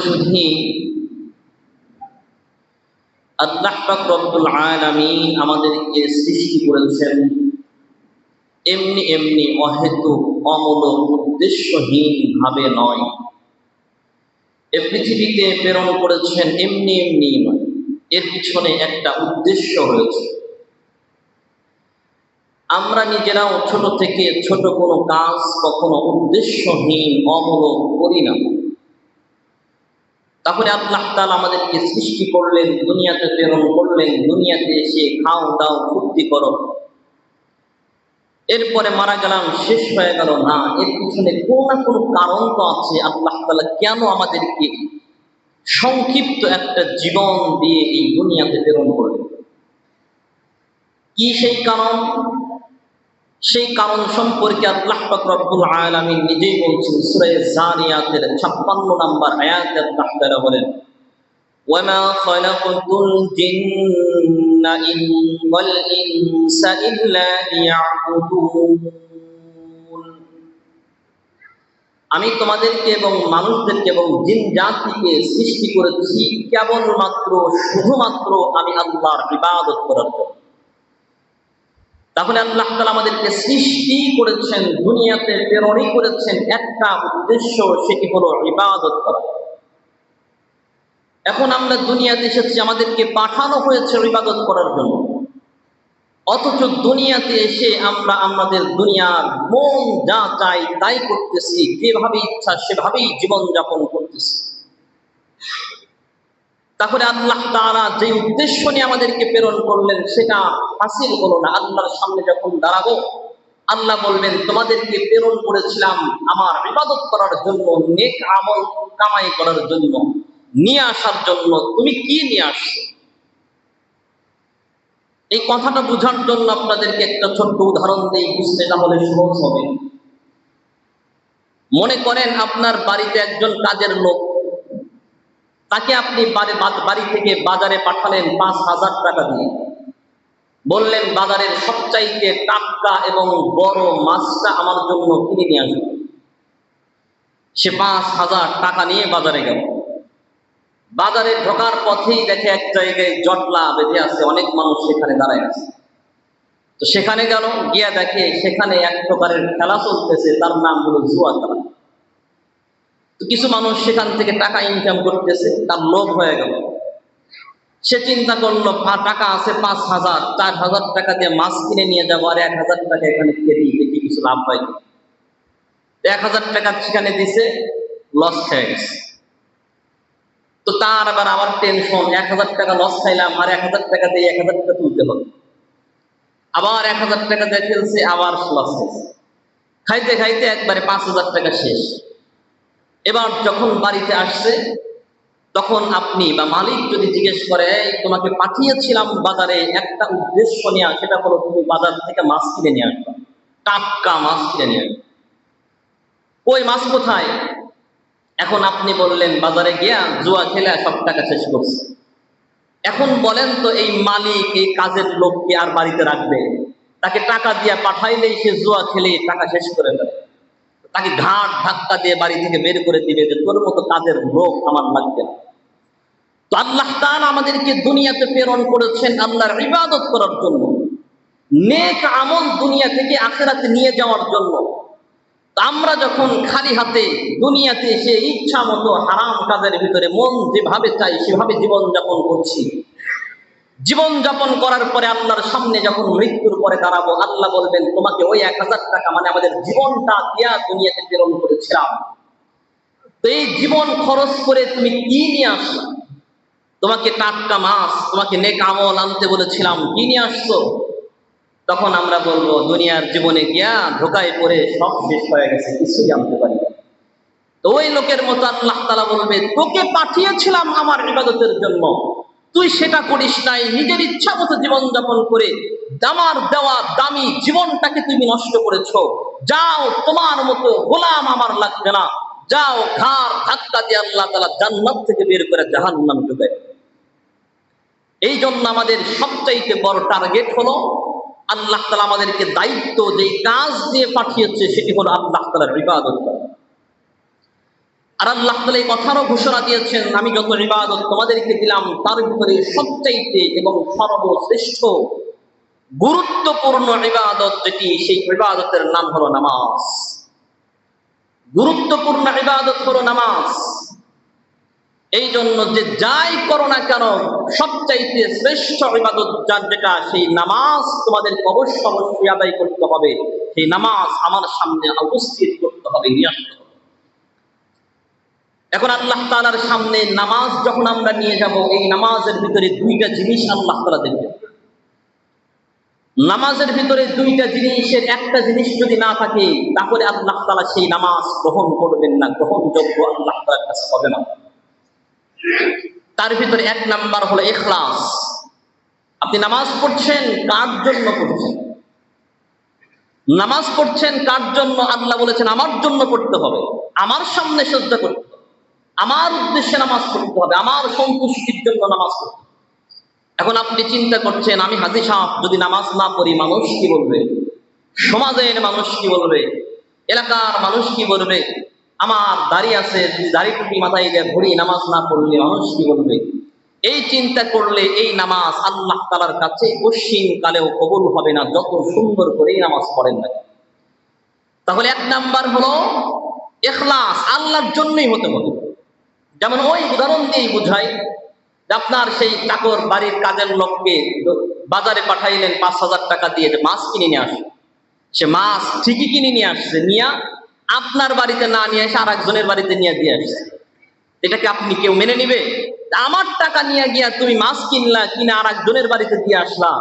শুধু আল্লাহ পাক রব্বুল আলামিন আমাদেরকে সৃষ্টি করেছেন এমনি এমনি অহেতুক অমূলক উদ্দেশ্যহীন ভাবে নয়। এ পৃথিবীতে প্রেরণ করেছেন এমনি এমনি নয়, এর পিছনে একটা উদ্দেশ্য রয়েছে। আমরা নিজেরাও ছোট থেকে ছোট কোনো কাজ কখনো উদ্দেশ্যহীন অমূলক করি না। তাহলে আল্লাহ তাআলা আমাদেরকে সৃষ্টি করলেন, দুনিয়াতে প্রেরণ করলেন, দুনিয়াতে এসে খাও দাও ফুর্তি করো, এরপরে মারা গেলাম শেষ হয়ে গেল না। এর পিছনে কোনো না কোনো কারণ তো আছে। আল্লাহ তাআলা কেন আমাদেরকে সংক্ষিপ্ত একটা জীবন দিয়ে এই দুনিয়াতে প্রেরণ করলেন? কি সেই কারণ? সেই কারণ সম্পর্কে আল্লাহ পাক রব্বুল আলামিন নিজেই বলছেন সূরা জারিয়াতের 56 নম্বর আয়াতে আল্লাহ তাআলা বলেন, ওয়ামা খালাকুতুল জিন্না ওয়াল ইনসা ইল্লা লিয়াবুদুন। আমি তোমাদেরকে এবং মানুষদেরকে এবং জিন জাতিকে সৃষ্টি করেছি কেবলমাত্র শুধুমাত্র আমি আল্লাহর ইবাদত করার জন্য। তাহলে আল্লাহ তাআলা আমাদেরকে সৃষ্টি করেছেন, দুনিয়াতে প্রেরণই করেছেন একটা উদ্দেশ্য, সেটি হলো ইবাদত করা। এখন আমরা দুনিয়াতে এসেছি, আমাদেরকে পাঠানো হয়েছে ইবাদত করার জন্য, অথচ দুনিয়াতে এসে আমরা আমাদের দুনিয়ার মন যা চাই তাই করতেছি, যেভাবে ইচ্ছা সেভাবেই জীবনযাপন করতেছি। তাহলে আল্লাহ তাআলা যে উদ্দেশ্য নিয়ে আমাদেরকে প্রেরণ করলেন সেটা হাসিল হলো না। আল্লাহর সামনে যখন দাঁড়াবো, আল্লাহ বলবেন তোমাদেরকে প্রেরণ করেছিলাম আমার ইবাদত করার জন্য, নেক আমল কামাই করার জন্য, নিয়ে আসার জন্য। তুমি কি নিয়ে আসছো? এই কথাটা বোঝার জন্য আপনাদেরকে একটা ছোট্ট উদাহরণ দিই, বুঝতে তাহলে সহজ হবে। মনে করেন আপনার বাড়িতে একজন কাজের লোক, তাকে আপনি বাড়ি থেকে বাজারে পাঠালেন 5,000 টাকা দিয়ে, বললেন বাজারের সবচাইতে টাটকা এবং বড় মাছটা আমার জন্য কিনে নিয়ে আসবে। সে 5,000 টাকা নিয়ে বাজারে গেল। বাজারে ঢোকার পথেই দেখে এক জায়গায় জটলা বেঁধে আছে, অনেক মানুষ সেখানে দাঁড়ায় আছে। তো সেখানে গেল, গিয়া দেখে সেখানে এক প্রকারের খেলা চলতেছে, তার নাম হলো জুয়া খেলা। তো কিছু মানুষ সেখান থেকে টাকা ইনকাম করতেছে, তার লোভ হয়ে গেল। সে চিন্তা করলো টাকা আছে 5,000, 4,000 টাকা দিয়ে মাছ কিনে নিয়ে যাবো, আর 1,000 টাকা এখানে খেলি, দেখি কিছু লাভ হয়। 1,000 টাকা সেখানে দিছে, লস খেয়ে গেছে। তো তার আবার টেনশন, 1,000 টাকা লস খাইলাম, আর 1,000 টাকা দিয়ে 1,000 টাকা তুলতে হবে। আবার 1,000 টাকা দিয়ে ফেলছে, আবার লস হয়েছে। খাইতে খাইতে একবারে 5,000 টাকা শেষ। এবার যখন বাড়িতে আসছে, তখন আপনি বা মালিক যদি জিজ্ঞেস করে, তোমাকে পাঠিয়েছিলাম বাজারে একটা উদ্দেশ্য নিয়ে, সেটা হলো তুমি বাজার থেকে মাছ কিনে নিয়ে আসবে, টাটকা মাছ কিনে নিয়ে আসবে। ওই মাছ কোথায়? এখন আপনি বললেন বাজারে গিয়া জুয়া খেলে সব টাকা শেষ করছে। এখন বলেন তো, এই মালিক এই কাজের লোককে আর বাড়িতে রাখবে? তাকে টাকা দিয়ে পাঠাইলেই সে জুয়া খেলে টাকা শেষ করে দেয়। তাকে ঘাট ধাক্কা দিয়ে বাড়ি থেকে বের করে দিবে যে তোর মতো কাজের লোক আমার লাগবে না। তো আল্লাহ তাআলা আমাদেরকে দুনিয়াতে প্রেরণ করেছেন আল্লাহর ইবাদত করার জন্য, নেক আমল দুনিয়া থেকে আখিরাতে নিয়ে যাওয়ার জন্য। আমরা যখন খালি হাতে দুনিয়াতে এসে ইচ্ছা মতো হারাম কাজের ভিতরে মন যেভাবে চাই সেভাবে জীবনযাপন করছি, জীবনযাপন করার পরে আল্লাহর সামনে যখন মৃত্যুর পরে দাঁড়াবো, আল্লাহ বলবেন তোমাকে ওই 1,000 টাকা মানে আমাদের জীবনটা দিয়া দুনিয়াতে প্রেরণ করেছিলাম, তো এই জীবন খরচ করে তুমি কি নিয়ে আসছো? তোমাকে টাটকা মাছ, তোমাকে নেক আমল আনতে বলেছিলাম, কি নিয়ে আসছো? তখন আমরা বলবো দুনিয়ার জীবনে গিয়া ধোকায় পড়ে সব শেষ হয়ে গেছে, কিছুই আনতে পারি না। তো ওই লোকের মতো আল্লাহ তাআলা বলবে, তোকে পাঠিয়েছিলাম আমার ইবাদতের জন্য, তুই সেটা করিস নাই, নিজের ইচ্ছা মতো জীবনযাপন করে আমার দেওয়া দামি জীবনটাকে তুমি নষ্ট করেছো। যাও, তোমার মতো গোলাম আমার লাগবে না, যাও। ঘাড় ধাক্কা দিয়ে আল্লাহ তাআলা জান্নাত থেকে বের করে জাহান্নামে ঢুকায়। এই জন্য আমাদের সবচাইতে বড় টার্গেট হলো আল্লাহ তাআলা আমাদেরকে দায়িত্ব যে কাজ দিয়ে পাঠিয়েছে সেটি হলো আল্লাহ তাআলার ইবাদত করা। আর আল্লাহ তাআলা এই কথারও ঘোষণা দিয়েছেন, আমি যত ইবাদত তোমাদেরকে দিলাম তার ভিতরে সবচাইতে এবং সর্বশ্রেষ্ঠ গুরুত্বপূর্ণ ইবাদত যেটি, সেই ইবাদতের নাম হলো নামাজ। গুরুত্বপূর্ণ ইবাদত হলো নামাজ। এই জন্য যে যাই করো না কেন, সবচাইতে শ্রেষ্ঠ ইবাদত যার যেটা, সেই নামাজ তোমাদেরকে অবশ্যই আদায় করতে হবে। সেই নামাজ আমার সামনে উপস্থিত করতে হবে, নিয়ে আসতে হবে। এখন আল্লাহ তাআলার সামনে নামাজ যখন আমরা নিয়ে যাব, এই নামাজের ভিতরে দুইটা জিনিস আল্লাহ তাআলা দেখবেন। নামাজের ভিতরে দুইটা জিনিসের একটা জিনিস যদি না থাকে, তাহলে আল্লাহ তাআলা সেই নামাজ গ্রহণ করবেন না, গ্রহণযোগ্য আল্লাহ তাআলার কাছে হবে না। তার ভিতরে এক নাম্বার হলো ইখলাস। আপনি নামাজ পড়ছেন কার জন্য পড়ছেন? নামাজ পড়ছেন কার জন্য? আল্লাহ বলেছেন আমার জন্য পড়তে হবে, আমার সামনে সিজদা করতে হবে, আমার উদ্দেশ্যে নামাজ পড়তে হবে, আমার সন্তুষ্টির জন্য নামাজ পড়তে হবে। এখন আপনি চিন্তা করছেন, আমি হাজী সাহেব যদি নামাজ না পড়ি মানুষ কি বলবে, সমাজের মানুষ কি বলবে, এলাকার মানুষ কি বলবে, আমার দাড়ি আছে, দাড়ি টুপি মাথায় দিয়ে ঘুরি, নামাজ না পড়লে মানুষ কি বলবে। এই চিন্তা করলে এই নামাজ আল্লাহ তাআলার কাছে কঠিন কালেও কবুল হবে না, যত সুন্দর করে নামাজ পড়েন না। তাহলে এক নাম্বার হলো ইখলাস, আল্লাহর জন্যই হতে হবে। যেমন ওই উদাহরণ দিয়েই বুঝাই, আপনার সেই চাকর বাড়ির কাজের লোককে বাজারে পাঠাইলেন 5,000 টাকা দিয়ে যে মাছ কিনে নিয়ে আসে। সে মাছ ঠিকই কিনে নিয়ে আসছে, নিয়ে আপনার বাড়িতে না নিয়ে এসে আর একজনের বাড়িতে নিয়ে দিয়ে আসছে। এটাকে আপনি কেউ মেনে নিবে? আমার টাকা নিয়ে গিয়া তুমি মাছ কিনলা, কিনা আর একজনের বাড়িতে দিয়ে আসলা,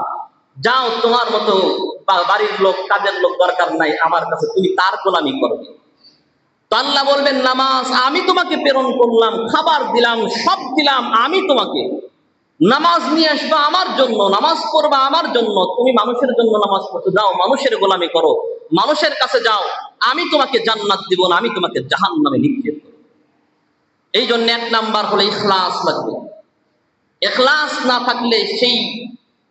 যাও তোমার মতো বাড়ির লোক কাজের লোক দরকার নাই আমার কাছে, তুমি তার গোলামি করবে। তো আল্লাহ বলবেন নামাজ আমি তোমাকে প্রেরণ করলাম, খাবার দিলাম, সব দিলাম আমি তোমাকে, নামাজ নিয়ে আসবা আমার জন্য, নামাজ পড়বা আমার জন্য, তুমি মানুষের জন্য নামাজ পড়তে যাও, মানুষের গোলামি করো, মানুষের কাছে যাও, আমি তোমাকে জান্নাত দিব না, আমি তোমাকে জাহান্নামে নিক্ষেপ করব। এই জন্য এক নাম্বার হলো ইখলাস লাগবে। ইখলাস না থাকলে সেই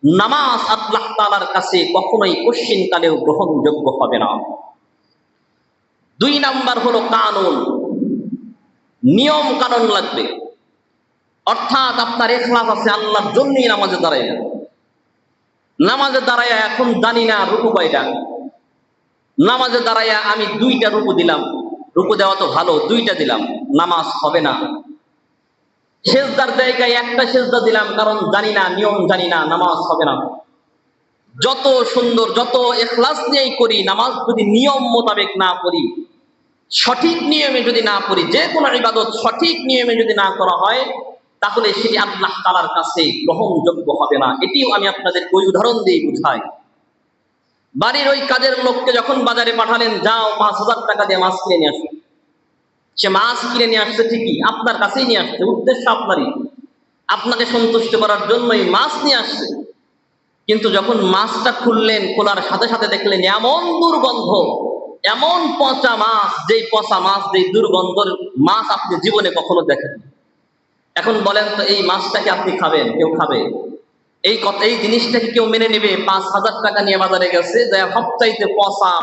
নামাজ আল্লাহ তাআলার কাছে কখনোই কঠিন কালেও গ্রহণযোগ্য হবে না। দুই নাম্বার হলো কানুন, নিয়ম কানুন লাগবে। অর্থাৎ আপনার ইখলাস আছে আল্লাহর জন্যই নামাজে দাঁড়ায়, নামাজে দাঁড়ায় এখন জানি না রুকু কয়টা, নামাজে দাঁড়ায় আমি 2টা রুকু দিলাম, রুকু দেওয়া তো ভালো, 2টা দিলাম, নামাজ হবে না। সেজদার জায়গায় একটা সেজদা দিলাম, কারণ জানি না, নিয়ম জানি না, নামাজ হবে না। যত সুন্দর, যত ইখলাস নিয়েই করি, নামাজ যদি নিয়ম মোতাবেক না করি, সঠিক নিয়মে যদি না পড়ি, যে কোনো ইবাদত সঠিক নিয়মে যদি না করা হয়, তাহলে সেটি আল্লাহ তাআলার কাছে গ্রহণযোগ্য হবে না। এটিও আমি আপনাদের ওই উদাহরণ দিয়ে বুঝাই। বাড়ির ওই কাজের লোককে যখন বাজারে পাঠালেন, যাও 5,000 টাকা দিয়ে মাছ কিনে নিয়ে আসো। সে মাছ কিনে নিয়ে আসছে ঠিকই, আপনার কাছেই নিয়ে আসছে, উদ্দেশ্য আপনারই, আপনাকে সন্তুষ্ট করার জন্যই মাছ নিয়ে আসছে। কিন্তু যখন মাছটা খুললেন, খোলার সাথে সাথে দেখলেন এমন দুর্গন্ধ, এমন পচা মাছ, যেই পচা মাছ, যেই দুর্গন্ধের মাছ আপনি জীবনে কখনো দেখেন। এখন বলেন তো এই মাছটাকে আপনি খাবেন? কেউ খাবে? এই জিনিসটাকে কেউ মেনে নেবে? 5,000 টাকা নিয়ে বাজারে গেছে, সবচাইতে পচা